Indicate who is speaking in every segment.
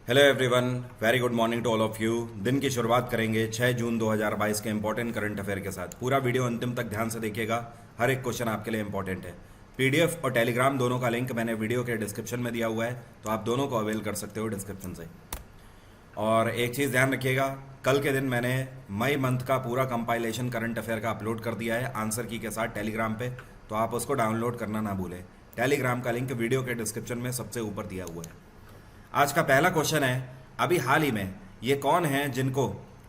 Speaker 1: Hello everyone, very good morning to all of you. दिन की शुरुआत करेंगे 6 जून 2022 के इंपॉर्टेंट करंट अफेयर के साथ। पूरा वीडियो अंतिम तक ध्यान से देखिएगा, हर एक क्वेश्चन आपके लिए इंपॉर्टेंट है। पीडीएफ और टेलीग्राम दोनों का लिंक मैंने वीडियो के डिस्क्रिप्शन में दिया हुआ है, तो आप दोनों को अवेल कर सकते हो डिस्क्रिप्शन से। और एक चीज़ ध्यान रखिएगा, कल के दिन मैंने मई मंथ का पूरा कंपाइलेशन करंट अफेयर का अपलोड कर दिया है आंसर की के साथ टेलीग्राम पे, तो आप उसको डाउनलोड करना ना भूलें। टेलीग्राम का लिंक वीडियो के डिस्क्रिप्शन में सबसे ऊपर दिया हुआ है। आज का पहला क्वेश्चन है, अभी हाल ही में ये कौन हैं जिनको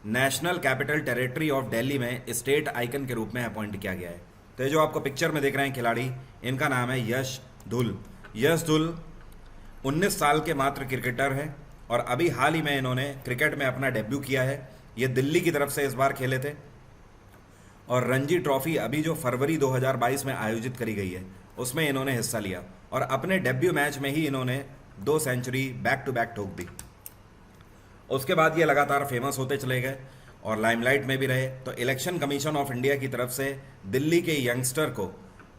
Speaker 1: national capital territory of Delhi में स्टेट आइकन के रूप में अपॉइंट किया गया है। तो ये जो आपको पिक्चर में दिख रहे हैं खिलाड़ी, इनका नाम है यश धुल। यश धुल 19 साल के मात्र क्रिकेटर हैं और अभी हाल ही में इन्होंने क्रिकेट में अपना डेब्यू किया है। ये दिल्ली की तरफ से इस बार खेले थे और रणजी ट्रॉफी अभी जो फरवरी 2022 में आयोजित करी गई है उसमें इन्होंने हिस्सा लिया और अपने डेब्यू मैच में ही इन्होंने 2 सेंचुरी बैक टू बैक ठोक दी। उसके बाद ये लगातार फेमस होते चले गए और लाइमलाइट में भी रहे। तो इलेक्शन कमीशन ऑफ इंडिया की तरफ से दिल्ली के यंगस्टर को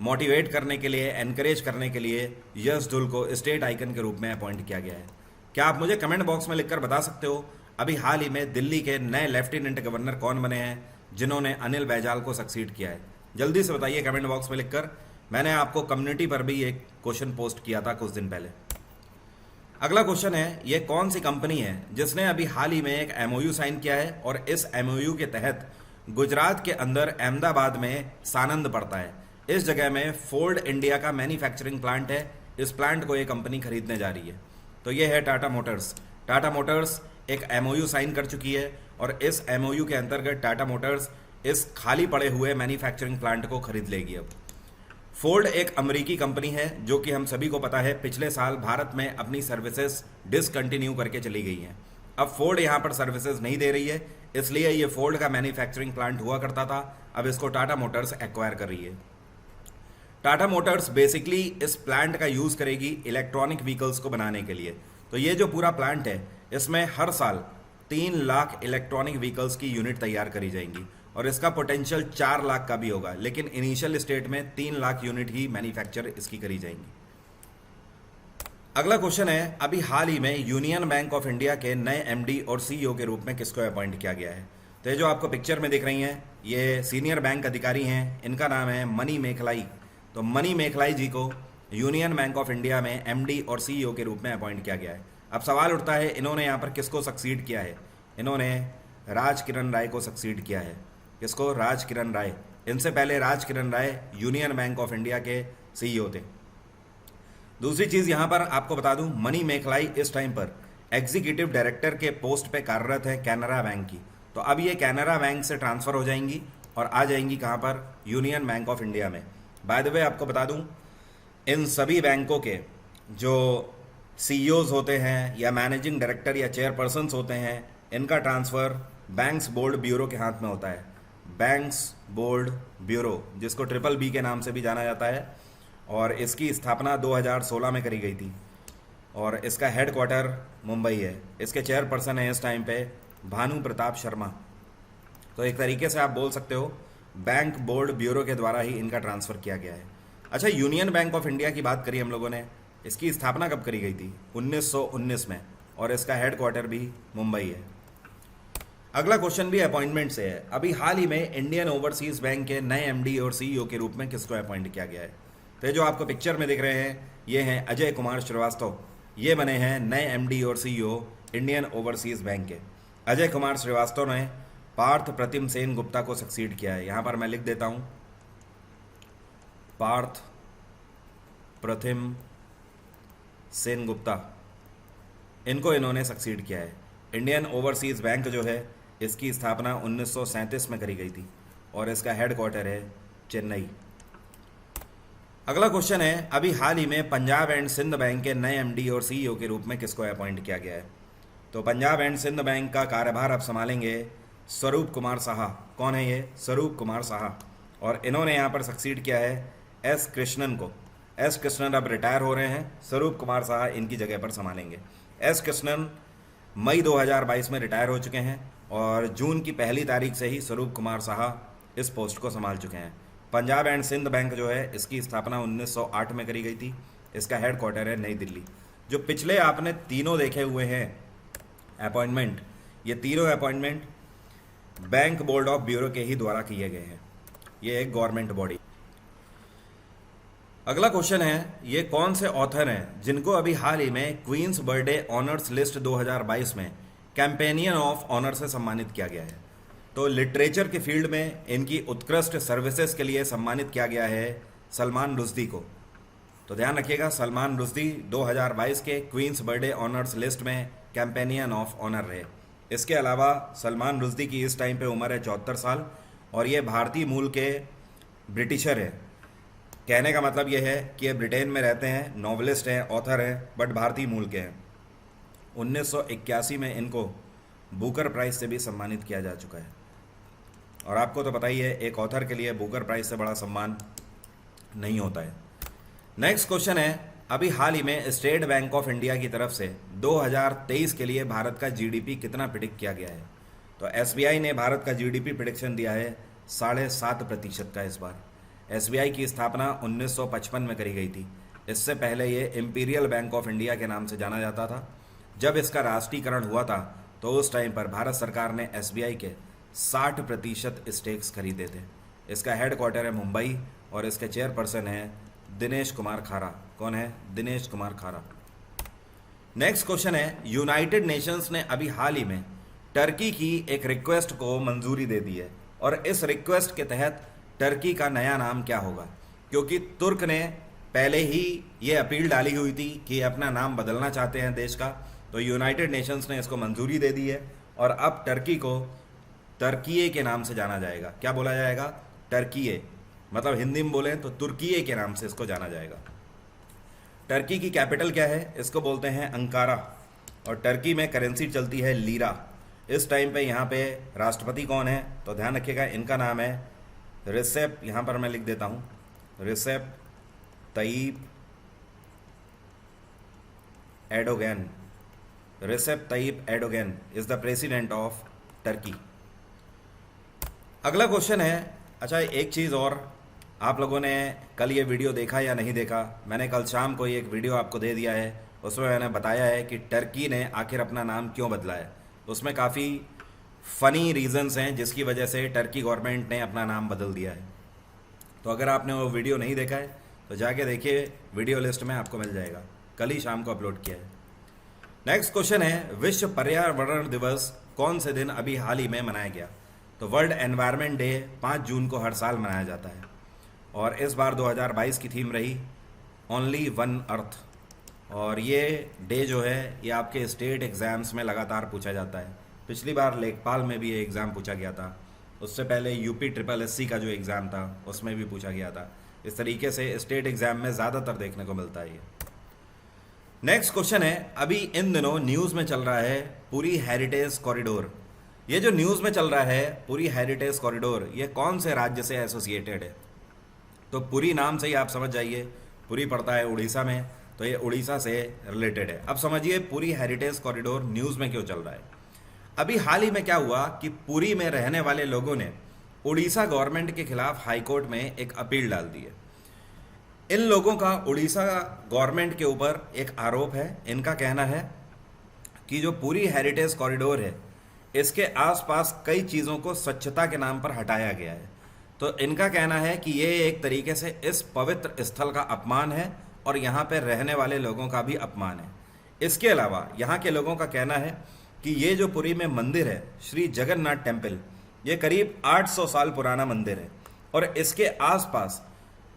Speaker 1: मोटिवेट करने के लिए, एनकरेज करने के लिए यश धुल को स्टेट आइकन के रूप में अपॉइंट किया गया है। क्या आप मुझे कमेंट बॉक्स में लिखकर बता सकते हो अभी हाल ही में दिल्ली के नए लेफ्टिनेंट गवर्नर कौन बने हैं जिन्होंने अनिल बैजल को सक्सीड किया है? जल्दी से बताइए कमेंट बॉक्स में लिखकर। मैंने आपको कम्युनिटी पर भी एक क्वेश्चन पोस्ट किया था कुछ दिन पहले। अगला क्वेश्चन है, ये कौन सी कंपनी है जिसने अभी हाल ही में एक एमओयू साइन किया है और इस एमओयू के तहत गुजरात के अंदर अहमदाबाद में सानंद पड़ता है, इस जगह में फोर्ड इंडिया का मैन्युफैक्चरिंग प्लांट है। इस प्लांट को ये कंपनी खरीदने जा रही है। तो ये है टाटा मोटर्स। टाटा मोटर्स एक एमओयू साइन कर चुकी है और इस एमओयू के अंतर्गत टाटा मोटर्स इस खाली पड़े हुए मैन्युफैक्चरिंग प्लांट को खरीद लेगी। अब फोर्ड एक अमेरिकी कंपनी है जो कि हम सभी को पता है पिछले साल भारत में अपनी सर्विसेज डिसकंटिन्यू करके चली गई हैं। अब फोर्ड यहाँ पर सर्विसेज नहीं दे रही है, इसलिए ये फोर्ड का मैन्युफैक्चरिंग प्लांट हुआ करता था, अब इसको टाटा मोटर्स एक्वायर कर रही है। टाटा मोटर्स बेसिकली इस प्लांट का यूज़ करेगी इलेक्ट्रॉनिक व्हीकल्स को बनाने के लिए। तो ये जो पूरा प्लांट है इसमें हर साल 3 लाख इलेक्ट्रॉनिक व्हीकल्स की यूनिट तैयार करी जाएंगी और इसका पोटेंशियल 4 लाख का भी होगा, लेकिन इनिशियल स्टेट में 3 लाख यूनिट ही मैन्युफैक्चर इसकी करी जाएंगी। अगला क्वेश्चन है, अभी हाल ही में यूनियन बैंक ऑफ इंडिया के नए एमडी और सीईओ के रूप में किसको अपॉइंट किया गया है? तो ये जो आपको पिक्चर में दिख रही हैं ये सीनियर बैंक अधिकारी हैं, इनका नाम है मनी मेखलाई। तो मनी मेखलाई जी को यूनियन बैंक ऑफ इंडिया में एमडी और सीईओ के रूप में अपॉइंट किया गया है। अब सवाल उठता है, इन्होंने यहाँ पर किसको सक्सीड किया है? इन्होंने राज किरण राय को सक्सीड किया है। किसको? राज किरण राय। इनसे पहले राज किरण राय यूनियन बैंक ऑफ इंडिया के सीईओ थे। दूसरी चीज़ यहाँ पर आपको बता दूं, मनी मेखलाई इस टाइम पर एग्जीक्यूटिव डायरेक्टर के पोस्ट पे कार्यरत है कैनरा बैंक की। तो अब ये कैनरा बैंक से ट्रांसफ़र हो जाएंगी और आ जाएंगी कहाँ पर? यूनियन बैंक ऑफ इंडिया में। बाय द वे आपको बता दूं, इन सभी बैंकों के जो सीईओज होते हैं या मैनेजिंग डायरेक्टर या चेयरपर्सन्स होते हैं, इनका ट्रांसफ़र बैंक्स बोर्ड ब्यूरो के हाथ में होता है। बैंक्स बोर्ड ब्यूरो, जिसको ट्रिपल बी के नाम से भी जाना जाता है, और इसकी स्थापना 2016 में करी गई थी और इसका हेड क्वार्टर मुंबई है। इसके चेयरपर्सन हैं इस टाइम पे भानु प्रताप शर्मा। तो एक तरीके से आप बोल सकते हो बैंक बोर्ड ब्यूरो के द्वारा ही इनका ट्रांसफ़र किया गया है। अच्छा, यूनियन बैंक ऑफ इंडिया की बात करी हम लोगों ने, इसकी स्थापना कब करी गई थी? 1919 में, और इसका हेड क्वार्टर भी मुंबई है। अगला क्वेश्चन भी अपॉइंटमेंट से है। अभी हाल ही में इंडियन ओवरसीज बैंक के नए एमडी और सीईओ के रूप में किसको अपॉइंट किया गया है? तो ये जो आपको पिक्चर में दिख रहे हैं ये हैं अजय कुमार श्रीवास्तव। ये बने हैं नए एमडी और सीईओ इंडियन ओवरसीज बैंक के। अजय कुमार श्रीवास्तव ने पार्थ प्रतिम सेन गुप्ता को सक्सीड किया है। यहाँ पर मैं लिख देता हूँ, पार्थ प्रतिम सेन गुप्ता, इनको इन्होंने सक्सीड किया है। इंडियन ओवरसीज बैंक जो है इसकी स्थापना 1937 में करी गई थी और इसका हेड क्वार्टर है चेन्नई। अगला क्वेश्चन है, अभी हाल ही में पंजाब एंड सिंध बैंक के नए एमडी और सीईओ के रूप में किसको अपॉइंट किया गया है? तो पंजाब एंड सिंध बैंक का कार्यभार अब संभालेंगे स्वरूप कुमार साहा। कौन है ये? स्वरूप कुमार साहा। और इन्होंने यहाँ पर सक्सीड किया है एस कृष्णन को। एस कृष्णन अब रिटायर हो रहे हैं, स्वरूप कुमार साहा इनकी जगह पर संभालेंगे। एस कृष्णन मई 2022 में रिटायर हो चुके हैं और जून की 1 तारीख से ही स्वरूप कुमार साहा इस पोस्ट को संभाल चुके हैं। पंजाब एंड सिंध बैंक जो है इसकी स्थापना 1908 में करी गई थी। इसका हेड क्वार्टर है नई दिल्ली। जो पिछले आपने तीनों देखे हुए हैं अपॉइंटमेंट, ये तीनों appointment bank board of bureau के ही द्वारा किए गए हैं। ये एक गवर्नमेंट बॉडी। अगला क्वेश्चन है, ये कौन से ऑथर हैं जिनको अभी हाल ही में क्वींस बर्थडे ऑनर्स लिस्ट 2022 में कैंपेनियन ऑफ ऑनर से सम्मानित किया गया है? तो लिटरेचर के फील्ड में इनकी उत्कृष्ट सर्विसेज के लिए सम्मानित किया गया है सलमान रुश्दी को। तो ध्यान रखिएगा, सलमान रुश्दी 2022 के क्वींस बर्थडे ऑनर्स लिस्ट में कैंपेनियन ऑफ ऑनर रहे। इसके अलावा सलमान रुश्दी की इस टाइम पे उम्र है 74 साल और ये भारतीय मूल के ब्रिटिशर है। कहने का मतलब ये है कि ये ब्रिटेन में रहते हैं, नॉवलिस्ट हैं, ऑथर हैं, बट भारतीय मूल के हैं। 1981 में इनको बुकर प्राइज से भी सम्मानित किया जा चुका है। और आपको तो पता ही है, एक ऑथर के लिए बुकर प्राइज से बड़ा सम्मान नहीं होता है। नेक्स्ट क्वेश्चन है, अभी हाल ही में स्टेट बैंक ऑफ इंडिया की तरफ से 2023 के लिए भारत का जीडीपी कितना प्रिडिक्ट किया गया है? तो एसबीआई ने भारत का जीडीपी प्रिडिक्शन दिया है 7.5% का। इस बार एसबीआई की स्थापना 1955 में करी गई थी। इससे पहले ये इंपीरियल बैंक ऑफ इंडिया के नाम से जाना जाता था। जब इसका राष्ट्रीयकरण हुआ था तो उस टाइम पर भारत सरकार ने एसबीआई के 60% स्टेक्स खरीदे थे। इसका हेडक्वार्टर है मुंबई और इसके चेयरपर्सन हैं दिनेश कुमार खारा। कौन है? दिनेश कुमार खारा। नेक्स्ट क्वेश्चन है, यूनाइटेड नेशंस ने अभी हाल ही में टर्की की एक रिक्वेस्ट को मंजूरी दे दी है और इस रिक्वेस्ट के तहत टर्की का नया नाम क्या होगा? क्योंकि तुर्क ने पहले ही ये अपील डाली हुई थी कि अपना नाम बदलना चाहते हैं देश का, तो यूनाइटेड नेशंस ने इसको मंजूरी दे दी है और अब टर्की को तर्कीये के नाम से जाना जाएगा। क्या बोला जाएगा? टर्कीये, मतलब हिंदी में बोलें तो तुर्कीये के नाम से इसको जाना जाएगा। टर्की की कैपिटल क्या है? इसको बोलते हैं अंकारा और टर्की में करेंसी चलती है लीरा। इस टाइम पे यहाँ पे राष्ट्रपति कौन है? तो ध्यान रखिएगा, इनका नाम है रिसेप, यहाँ पर मैं लिख देता हूँ, Recep Tayyip Erdogan. Recep Tayyip Erdogan is the president of Turkey. अगला क्वेश्चन है, अच्छा एक चीज़ और, आप लोगों ने कल ये वीडियो देखा या नहीं देखा? मैंने कल शाम को एक वीडियो आपको दे दिया है, उसमें मैंने बताया है कि टर्की ने आखिर अपना नाम क्यों बदला है। उसमें काफ़ी फ़नी रीजंस हैं जिसकी वजह से टर्की गवर्नमेंट ने अपना नाम बदल दिया है। तो अगर आपने वो वीडियो नहीं देखा है तो जाके देखिए, वीडियो लिस्ट में आपको मिल जाएगा, कल ही शाम को अपलोड किया है। नेक्स्ट क्वेश्चन है, विश्व पर्यावरण दिवस कौन से दिन अभी हाल ही में मनाया गया? तो वर्ल्ड एनवायरनमेंट डे 5 जून को हर साल मनाया जाता है और इस बार 2022 की थीम रही ओनली वन अर्थ। और ये डे जो है ये आपके स्टेट एग्ज़ाम्स में लगातार पूछा जाता है। पिछली बार लेखपाल में भी ये एग्ज़ाम पूछा गया था, उससे पहले यूपी SSC का जो एग्ज़ाम था उसमें भी पूछा गया था। इस तरीके से स्टेट एग्ज़ाम में ज़्यादातर देखने को मिलता है ये। नेक्स्ट क्वेश्चन है, अभी इन दिनों न्यूज़ में चल रहा है पुरी हेरिटेज कॉरिडोर। ये जो न्यूज़ में चल रहा है पुरी हेरिटेज कॉरिडोर, ये कौन से राज्य से एसोसिएटेड है? तो पुरी नाम से ही आप समझ जाइए, पुरी पड़ता है उड़ीसा में, तो ये उड़ीसा से रिलेटेड है। अब समझिए पुरी हेरिटेज कॉरिडोर न्यूज़ में क्यों चल रहा है। अभी हाल ही में क्या हुआ कि पुरी में रहने वाले लोगों ने उड़ीसा गवर्नमेंट के खिलाफ हाईकोर्ट में एक अपील डाल दी है। इन लोगों का उड़ीसा गवर्नमेंट के ऊपर एक आरोप है। इनका कहना है कि जो पुरी हेरिटेज कॉरिडोर है इसके आसपास कई चीज़ों को स्वच्छता के नाम पर हटाया गया है। तो इनका कहना है कि ये एक तरीके से इस पवित्र स्थल का अपमान है और यहाँ पर रहने वाले लोगों का भी अपमान है। इसके अलावा यहाँ के लोगों का कहना है कि ये जो पुरी में मंदिर है श्री जगन्नाथ टेम्पल, ये करीब 800 साल पुराना मंदिर है और इसके आसपास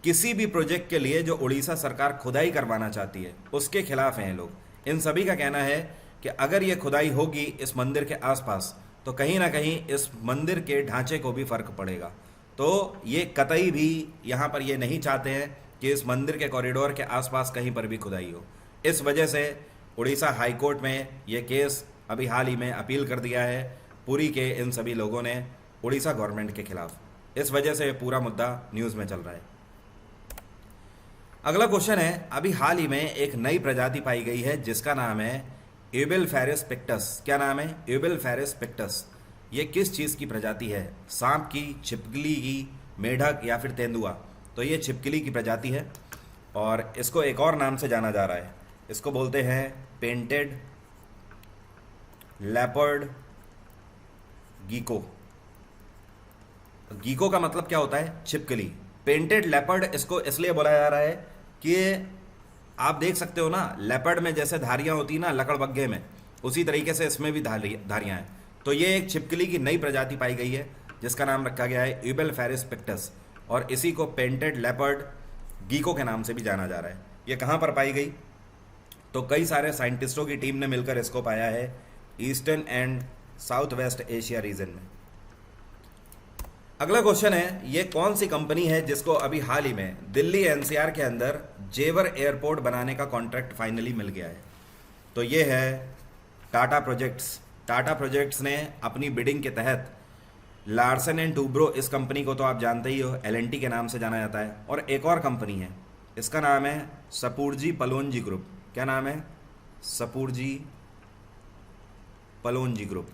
Speaker 1: किसी भी प्रोजेक्ट के लिए जो उड़ीसा सरकार खुदाई करवाना चाहती है उसके खिलाफ हैं लोग। इन सभी का कहना है कि अगर ये खुदाई होगी इस मंदिर के आसपास तो कहीं ना कहीं इस मंदिर के ढांचे को भी फर्क पड़ेगा। तो ये कतई भी यहाँ पर ये नहीं चाहते हैं कि इस मंदिर के कॉरिडोर के आसपास कहीं पर भी खुदाई हो। इस वजह से उड़ीसा हाई कोर्ट में ये केस अभी हाल ही में अपील कर दिया है पुरी के इन सभी लोगों ने उड़ीसा गवर्नमेंट के खिलाफ। इस वजह से पूरा मुद्दा न्यूज़ में चल रहा है। अगला क्वेश्चन है, अभी हाल ही में एक नई प्रजाति पाई गई है जिसका नाम है एबेलफेरस पिक्टस। क्या नाम है? एबेलफेरस पिक्टस। ये किस चीज़ की प्रजाति है? सांप की, छिपकली की, मेढक या फिर तेंदुआ? तो ये छिपकली की प्रजाति है और इसको एक और नाम से जाना जा रहा है, इसको बोलते हैं पेंटेड लेपर्ड गीको। गीको का मतलब क्या होता है? छिपकली। पेंटेड लेपर्ड इसको इसलिए बोला जा रहा है कि आप देख सकते हो ना, लेपर्ड में जैसे धारियां होती ना लकड़बग्घे में, उसी तरीके से इसमें भी धारियां हैं। तो ये एक छिपकली की नई प्रजाति पाई गई है जिसका नाम रखा गया है यूबेलफेरिस पिक्टस, और इसी को पेंटेड लेपर्ड गीको के नाम से भी जाना जा रहा है। ये कहाँ पर पाई गई? तो कई सारे साइंटिस्टों की टीम ने मिलकर इसको पाया है eastern and south west Asia region में। अगला क्वेश्चन है, ये कौन सी कंपनी है जिसको अभी हाल ही में दिल्ली एनसीआर के अंदर जेवर एयरपोर्ट बनाने का कॉन्ट्रैक्ट फाइनली मिल गया है? तो ये है टाटा प्रोजेक्ट्स। टाटा प्रोजेक्ट्स ने अपनी बिडिंग के तहत लार्सन एंड टूब्रो, इस कंपनी को तो आप जानते ही हो, एलएनटी के नाम से जाना जाता है, और एक और कंपनी है, इसका नाम है सपूर्जी पलोनजी ग्रुप। क्या नाम है? सपूर्जी पलोनजी ग्रुप।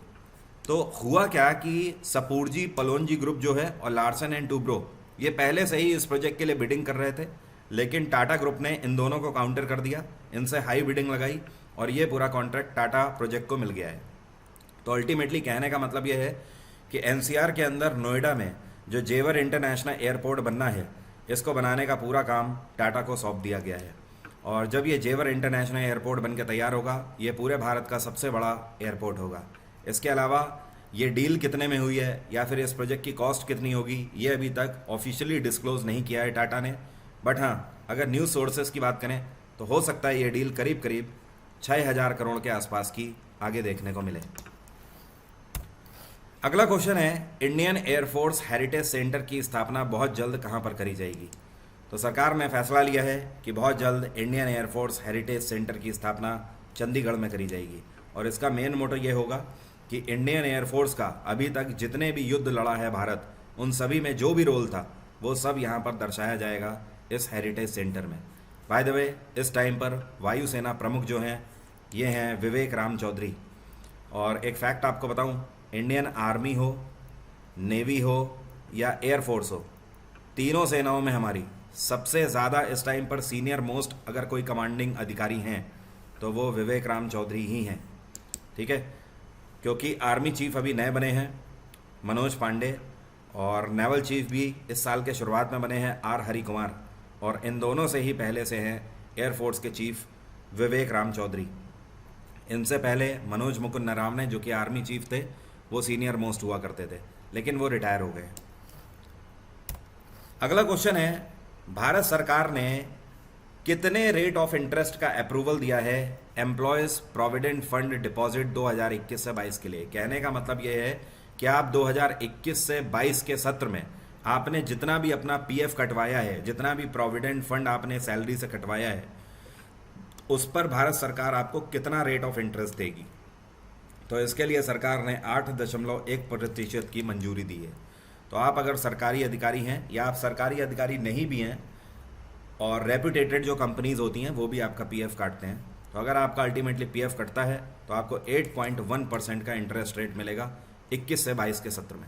Speaker 1: तो हुआ क्या कि सपूर्जी पलोनजी ग्रुप जो है और लार्सन एंड टूब्रो, ये पहले से ही इस प्रोजेक्ट के लिए बिडिंग कर रहे थे, लेकिन टाटा ग्रुप ने इन दोनों को काउंटर कर दिया, इनसे हाई बिडिंग लगाई और ये पूरा कॉन्ट्रैक्ट टाटा प्रोजेक्ट को मिल गया है। तो अल्टीमेटली कहने का मतलब ये है कि एनसीआर के अंदर नोएडा में जो जेवर इंटरनेशनल एयरपोर्ट बनना है, इसको बनाने का पूरा काम टाटा को सौंप दिया गया है। और जब ये जेवर इंटरनेशनल एयरपोर्ट बन के तैयार होगा, ये पूरे भारत का सबसे बड़ा एयरपोर्ट होगा। इसके अलावा ये डील कितने में हुई है या फिर इस प्रोजेक्ट की कॉस्ट कितनी होगी, ये अभी तक ऑफिशियली डिस्क्लोज नहीं किया है टाटा ने। बट हाँ, अगर न्यूज़ सोर्सेस की बात करें तो हो सकता है ये डील करीब करीब 6000 करोड़ के आसपास की आगे देखने को मिले। अगला क्वेश्चन है, इंडियन एयरफोर्स हेरिटेज सेंटर की स्थापना बहुत जल्द कहाँ पर करी जाएगी? तो सरकार ने फैसला लिया है कि बहुत जल्द इंडियन एयरफोर्स हेरिटेज सेंटर की स्थापना चंडीगढ़ में करी जाएगी, और इसका मेन मोटो ये होगा कि इंडियन एयरफोर्स का अभी तक जितने भी युद्ध लड़ा है भारत, उन सभी में जो भी रोल था वो सब यहाँ पर दर्शाया जाएगा इस हेरिटेज सेंटर में। बाय द वे, इस टाइम पर वायुसेना प्रमुख जो हैं ये हैं विवेक राम चौधरी। और एक फैक्ट आपको बताऊं, इंडियन आर्मी हो, नेवी हो या एयरफोर्स हो, तीनों सेनाओं में हमारी सबसे ज़्यादा इस टाइम पर सीनियर मोस्ट अगर कोई कमांडिंग अधिकारी हैं तो वो विवेक राम चौधरी ही हैं। ठीक है, क्योंकि आर्मी चीफ अभी नए बने हैं मनोज पांडे, और नेवल चीफ भी इस साल के शुरुआत में बने हैं आर हरि कुमार, और इन दोनों से ही पहले से हैं एयरफोर्स के चीफ विवेक राम चौधरी। इनसे पहले मनोज मुकुंद नरावने जो कि आर्मी चीफ थे, वो सीनियर मोस्ट हुआ करते थे, लेकिन वो रिटायर हो गए। अगला क्वेश्चन है, भारत सरकार ने कितने रेट ऑफ इंटरेस्ट का अप्रूवल दिया है एम्प्लॉयज़ प्रोविडेंट फंड डिपॉजिट 2021 से 22 के लिए? कहने का मतलब ये है कि आप 2021 से 22 के सत्र में आपने जितना भी अपना पीएफ कटवाया है, जितना भी प्रोविडेंट फंड आपने सैलरी से कटवाया है, उस पर भारत सरकार आपको कितना रेट ऑफ इंटरेस्ट देगी? तो इसके लिए सरकार ने 8.1% की मंजूरी दी है। तो आप अगर सरकारी अधिकारी हैं या आप सरकारी अधिकारी नहीं भी हैं और रेपुटेटेड जो कंपनीज होती हैं वो भी आपका पीएफ काटते हैं, तो अगर आपका अल्टीमेटली पीएफ कटता है तो आपको 8.1% का इंटरेस्ट रेट मिलेगा 21 से 22 के सत्र में।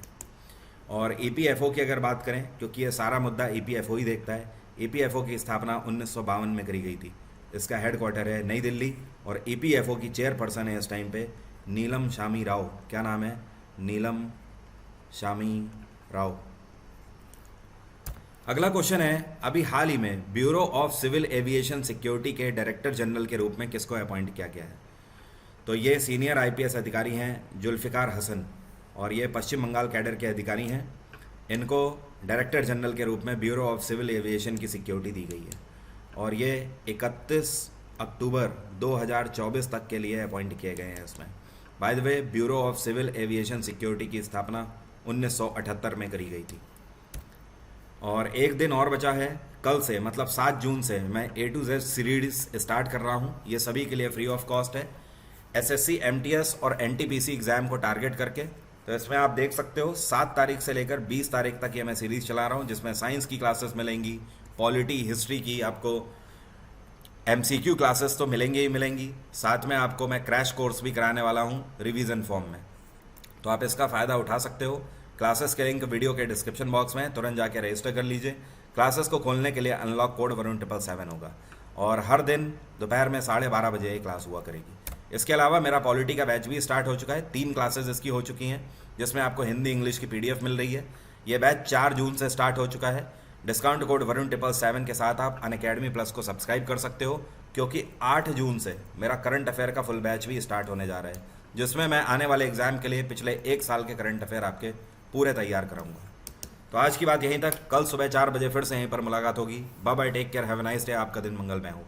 Speaker 1: और ईपीएफओ की अगर बात करें, क्योंकि ये सारा मुद्दा ईपीएफओ ही देखता है, ईपीएफओ की स्थापना 1952 में करी गई थी। इसका हेडक्वार्टर है नई दिल्ली, और ईपीएफओ की चेयरपर्सन है इस टाइम पे नीलम शामी राव। क्या नाम है? नीलम शामी राव। अगला क्वेश्चन है, अभी हाल ही में Bureau of Civil Aviation Security के डायरेक्टर जनरल के रूप में किसको अपॉइंट किया गया है? तो ये सीनियर आईपीएस अधिकारी हैं जुल्फ़िकार हसन, और ये पश्चिम बंगाल कैडर के अधिकारी हैं। इनको डायरेक्टर जनरल के रूप में ब्यूरो ऑफ सिविल एविएशन की सिक्योरिटी दी गई है, और ये 31 अक्टूबर 2024 तक के लिए अपॉइंट किए गए हैं इसमें। By the way, Bureau of Civil Aviation Security की स्थापना 1978 में करी गई थी। और एक दिन और बचा है, कल से मतलब 7 जून से मैं A to Z series start कर रहा हूँ। ये सभी के लिए फ्री ऑफ कॉस्ट है, एसएससी, एमटीएस और एनटीपीसी एग्ज़ाम को टारगेट करके। तो इसमें आप देख सकते हो 7 तारीख से लेकर 20 तारीख तक ये मैं सीरीज़ चला रहा हूँ, जिसमें साइंस की क्लासेस मिलेंगी, पॉलिटी, हिस्ट्री की आपको एमसीक्यू क्लासेस तो मिलेंगी ही मिलेंगी, साथ में आपको मैं क्रैश कोर्स भी कराने वाला हूँ रिवीजन फॉर्म में। तो आप इसका फ़ायदा उठा सकते हो। क्लासेस के लिंक वीडियो के डिस्क्रिप्शन बॉक्स में, तुरंत जाके रजिस्टर कर लीजिए। क्लासेस को खोलने के लिए अनलॉक कोड 11777 होगा, और हर दिन दोपहर में 12:30 बजे ये क्लास हुआ करेगी। इसके अलावा मेरा पॉलिटी का बैच भी स्टार्ट हो चुका है, 3 क्लासेस इसकी हो चुकी हैं, जिसमें आपको हिंदी इंग्लिश की PDF मिल रही है। ये बैच 4 जून से स्टार्ट हो चुका है। डिस्काउंट कोड वरुण777 के साथ आप अनअकैडमी प्लस को सब्सक्राइब कर सकते हो, क्योंकि 8 जून से मेरा करंट अफेयर का फुल बैच भी स्टार्ट होने जा रहा है, जिसमें मैं आने वाले एग्जाम के लिए पिछले 1 साल के करंट अफेयर आपके पूरे तैयार कराऊंगा। तो आज की बात यहीं तक, कल सुबह 4 बजे फिर से यहीं पर मुलाकात होगी। Bye bye, take care, have a nice day, आपका दिन मंगलमय हो।